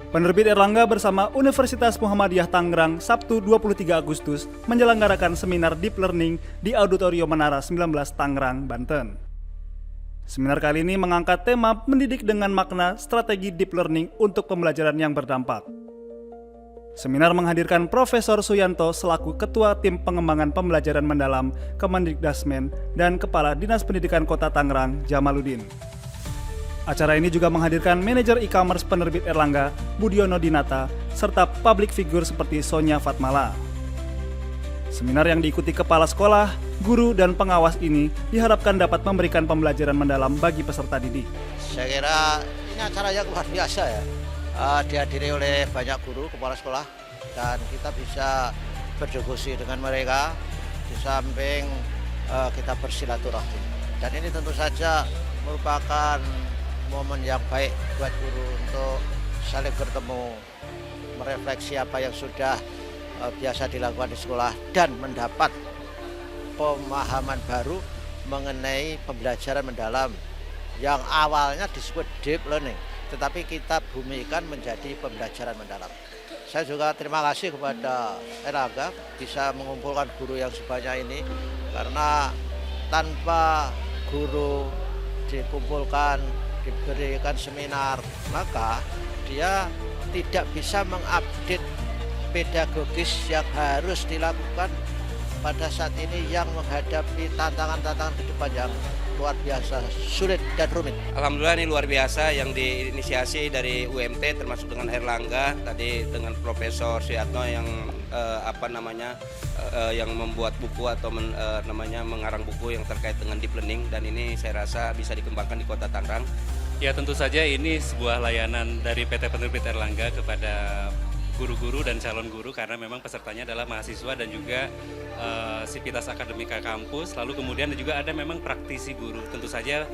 Penerbit Erlangga bersama Universitas Muhammadiyah Tangerang Sabtu 23 Agustus menyelenggarakan seminar Deep Learning di Auditorium Menara 19 Tangerang, Banten. Seminar kali ini mengangkat tema mendidik dengan makna strategi Deep Learning untuk pembelajaran yang berdampak. Seminar menghadirkan Profesor Suyanto selaku Ketua Tim Pengembangan Pembelajaran Mendalam Kemendikdasmen dan Kepala Dinas Pendidikan Kota Tangerang, Jamaluddin. Acara ini juga menghadirkan manajer e-commerce Penerbit Erlangga, Budiono Dinata, serta public figure seperti Sonya Fatmala. Seminar yang diikuti kepala sekolah, guru, dan pengawas ini diharapkan dapat memberikan pembelajaran mendalam bagi peserta didik. Saya kira ini acara yang luar biasa ya, dihadiri oleh banyak guru, kepala sekolah, dan kita bisa berdiskusi dengan mereka di samping kita bersilaturahmi. Dan ini tentu saja merupakan momen yang baik buat guru untuk saling bertemu, merefleksi apa yang sudah biasa dilakukan di sekolah dan mendapat pemahaman baru mengenai pembelajaran mendalam yang awalnya disebut deep learning, tetapi kita bumikan menjadi pembelajaran mendalam. Saya juga terima kasih kepada Erlangga bisa mengumpulkan guru yang sebanyak ini, karena tanpa guru dikumpulkan, diberikan seminar, maka dia tidak bisa mengupdate pedagogis yang harus dilakukan pada saat ini yang menghadapi tantangan-tantangan ke depan yang luar biasa sulit dan rumit. Alhamdulillah ini luar biasa yang diinisiasi dari UMT termasuk dengan Erlangga tadi dengan Profesor Suyatno yang yang membuat buku atau mengarang buku yang terkait dengan deep learning, dan ini saya rasa bisa dikembangkan di Kota Tangerang. Ya, tentu saja ini sebuah layanan dari PT Penerbit Erlangga kepada guru-guru dan calon guru, karena memang pesertanya adalah mahasiswa dan juga sivitas akademika kampus. Lalu kemudian juga ada memang praktisi guru. Tentu saja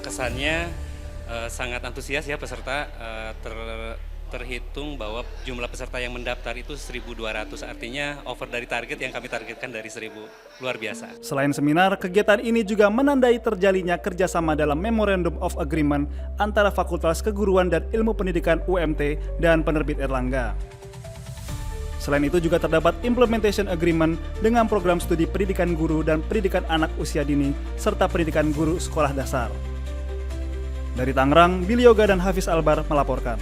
kesannya sangat antusias ya peserta. Terhitung bahwa jumlah peserta yang mendaftar itu 1.200, artinya over dari target yang kami targetkan dari 1.000. Luar biasa. Selain seminar, kegiatan ini juga menandai terjalinnya kerjasama dalam Memorandum of Agreement antara Fakultas Keguruan dan Ilmu Pendidikan UMT dan Penerbit Erlangga. Selain itu juga terdapat Implementation Agreement dengan program studi pendidikan guru dan pendidikan anak usia dini, serta pendidikan guru sekolah dasar. Dari Tangerang, Billy Yoga dan Hafiz Albar melaporkan.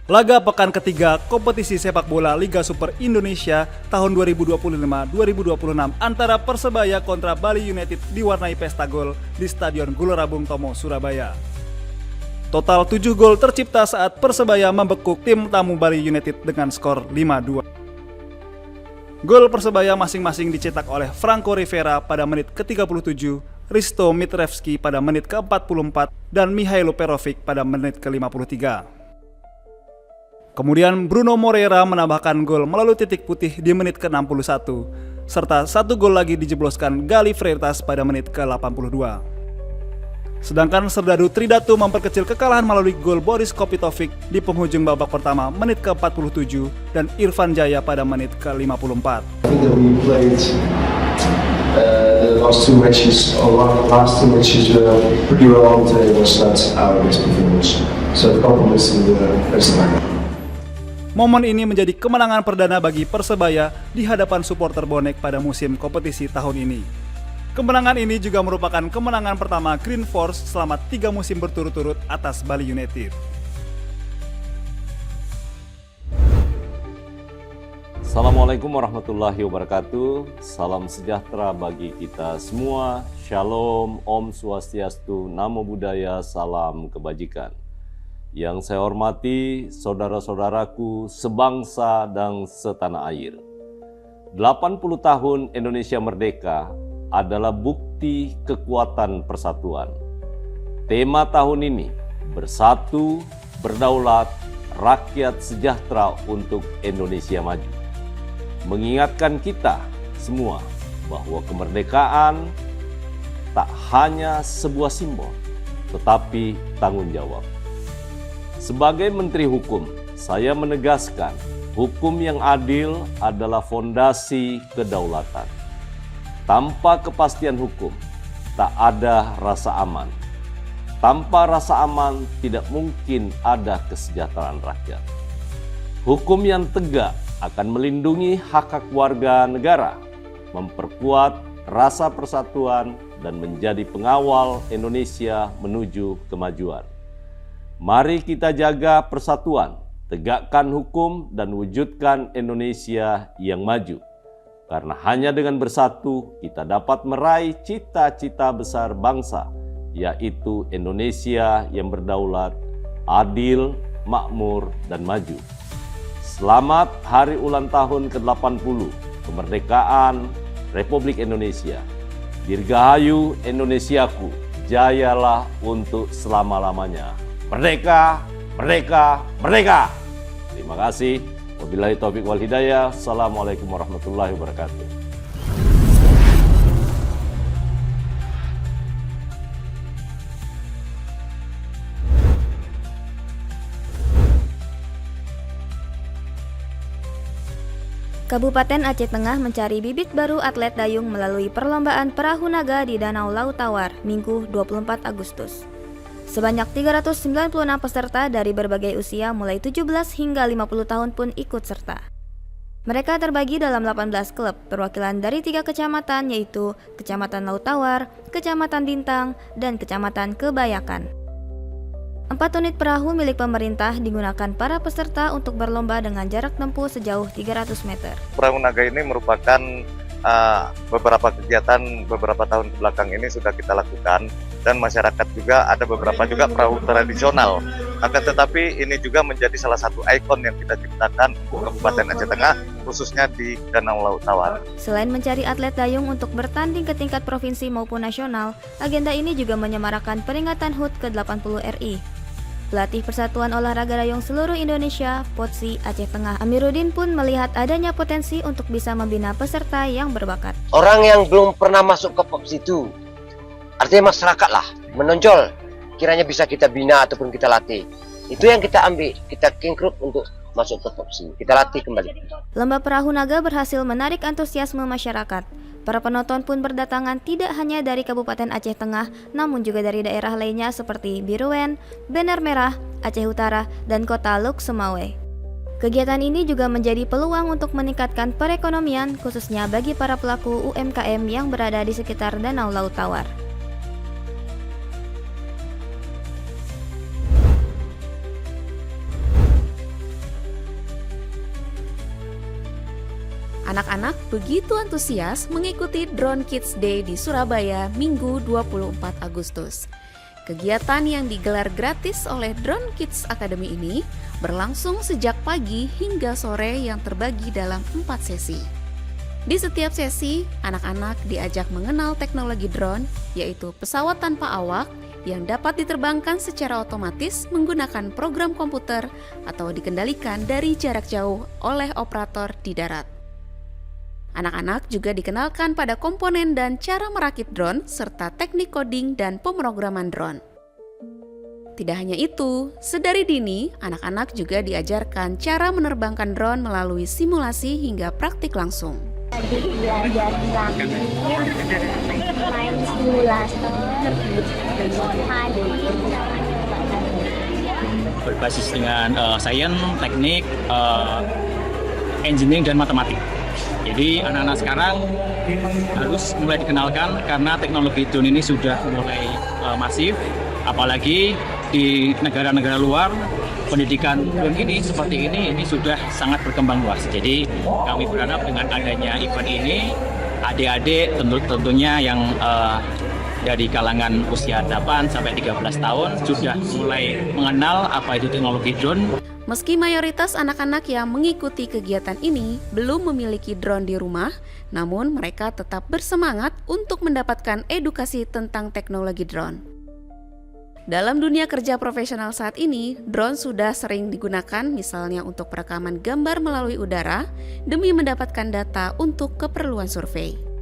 Laga pekan ketiga kompetisi sepak bola Liga Super Indonesia tahun 2025-2026 antara Persebaya kontra Bali United diwarnai pesta gol di Stadion Gelora Bung Tomo, Surabaya. Total 7 gol tercipta saat Persebaya membekuk tim tamu Bali United dengan skor 5-2. Gol Persebaya masing-masing dicetak oleh Franco Rivera pada menit ke-37, Risto Mitrevski pada menit ke-44, dan Mihailo Perovic pada menit ke-53. Kemudian Bruno Moreira menambahkan gol melalui titik putih di menit ke-61, serta satu gol lagi dijebloskan Gali Freitas pada menit ke-82. Sedangkan Serdadu Tridatu memperkecil kekalahan melalui gol Boris Kopitovic di penghujung babak pertama menit ke-47 dan Irfan Jaya pada menit ke-54. The last two matches were pretty well on the day, was not our best performance. So the compliments to the rest of the game. Momen ini menjadi kemenangan perdana bagi Persebaya di hadapan supporter bonek pada musim kompetisi tahun ini. Kemenangan ini juga merupakan kemenangan pertama Green Force selama 3 musim berturut-turut atas Bali United. Assalamualaikum warahmatullahi wabarakatuh. Salam sejahtera bagi kita semua. Shalom, Om Swastiastu, Namo Buddhaya, salam kebajikan. Yang saya hormati saudara-saudaraku sebangsa dan setanah air. 80 tahun Indonesia merdeka adalah bukti kekuatan persatuan. Tema tahun ini, bersatu, berdaulat, rakyat sejahtera untuk Indonesia maju. Mengingatkan kita semua bahwa kemerdekaan tak hanya sebuah simbol, tetapi tanggung jawab. Sebagai Menteri Hukum, saya menegaskan hukum yang adil adalah fondasi kedaulatan. Tanpa kepastian hukum, tak ada rasa aman. Tanpa rasa aman, tidak mungkin ada kesejahteraan rakyat. Hukum yang tegak akan melindungi hak-hak warga negara, memperkuat rasa persatuan, dan menjadi pengawal Indonesia menuju kemajuan. Mari kita jaga persatuan, tegakkan hukum, dan wujudkan Indonesia yang maju. Karena hanya dengan bersatu, kita dapat meraih cita-cita besar bangsa, yaitu Indonesia yang berdaulat, adil, makmur, dan maju. Selamat Hari Ulang Tahun ke-80 Kemerdekaan Republik Indonesia. Dirgahayu Indonesiaku, jayalah untuk selama-lamanya. Merdeka, merdeka, merdeka! Terima kasih. Wabillahi taufiq wal hidayah. Assalamualaikum warahmatullahi wabarakatuh. Kabupaten Aceh Tengah mencari bibit baru atlet dayung melalui perlombaan perahu naga di Danau Laut Tawar, Minggu 24 Agustus. Sebanyak 396 peserta dari berbagai usia mulai 17 hingga 50 tahun pun ikut serta. Mereka terbagi dalam 18 klub perwakilan dari 3 kecamatan yaitu Kecamatan Laut Tawar, Kecamatan Bintang, dan Kecamatan Kebayakan. 4 unit perahu milik pemerintah digunakan para peserta untuk berlomba dengan jarak tempuh sejauh 300 meter. Perahu naga ini merupakan beberapa kegiatan beberapa tahun kebelakang ini sudah kita lakukan, dan masyarakat juga ada beberapa juga perahu tradisional. Akan tetapi ini juga menjadi salah satu ikon yang kita ciptakan untuk Kabupaten Aceh Tengah, khususnya di Danau Laut Tawar. Selain mencari atlet dayung untuk bertanding ke tingkat provinsi maupun nasional, agenda ini juga menyemarakan peringatan HUT ke-80 RI. Pelatih Persatuan Olahraga Dayung Seluruh Indonesia, PODSI Aceh Tengah, Amiruddin pun melihat adanya potensi untuk bisa membina peserta yang berbakat. Orang yang belum pernah masuk ke PODSI itu, artinya masyarakat lah, menonjol, kiranya bisa kita bina ataupun kita latih. Itu yang kita ambil, kita rekrut untuk masuk ke PODSI, kita latih kembali. Lomba perahu naga berhasil menarik antusiasme masyarakat. Para penonton pun berdatangan tidak hanya dari Kabupaten Aceh Tengah, namun juga dari daerah lainnya seperti Biruwen, Bener Merah, Aceh Utara, dan kota Luk Sumawe. Kegiatan ini juga menjadi peluang untuk meningkatkan perekonomian, khususnya bagi para pelaku UMKM yang berada di sekitar Danau Laut Tawar. Anak-anak begitu antusias mengikuti Drone Kids Day di Surabaya Minggu 24 Agustus. Kegiatan yang digelar gratis oleh Drone Kids Academy ini berlangsung sejak pagi hingga sore yang terbagi dalam 4 sesi. Di setiap sesi, anak-anak diajak mengenal teknologi drone, yaitu pesawat tanpa awak yang dapat diterbangkan secara otomatis menggunakan program komputer atau dikendalikan dari jarak jauh oleh operator di darat. Anak-anak juga dikenalkan pada komponen dan cara merakit drone serta teknik coding dan pemrograman drone. Tidak hanya itu, sedari dini anak-anak juga diajarkan cara menerbangkan drone melalui simulasi hingga praktik langsung. Tadi belajar merakit, main simulator, berbasis dengan sains, teknik, engineering, dan matematik. Jadi anak-anak sekarang harus mulai dikenalkan karena teknologi drone ini sudah mulai masif, apalagi di negara-negara luar pendidikan drone ini seperti ini sudah sangat berkembang luas. Jadi kami berharap dengan adanya event ini, adik-adik tentunya yang dari kalangan usia 8 sampai 13 tahun sudah mulai mengenal apa itu teknologi drone. Meski mayoritas anak-anak yang mengikuti kegiatan ini belum memiliki drone di rumah, namun mereka tetap bersemangat untuk mendapatkan edukasi tentang teknologi drone. Dalam dunia kerja profesional saat ini, drone sudah sering digunakan misalnya untuk perekaman gambar melalui udara demi mendapatkan data untuk keperluan survei.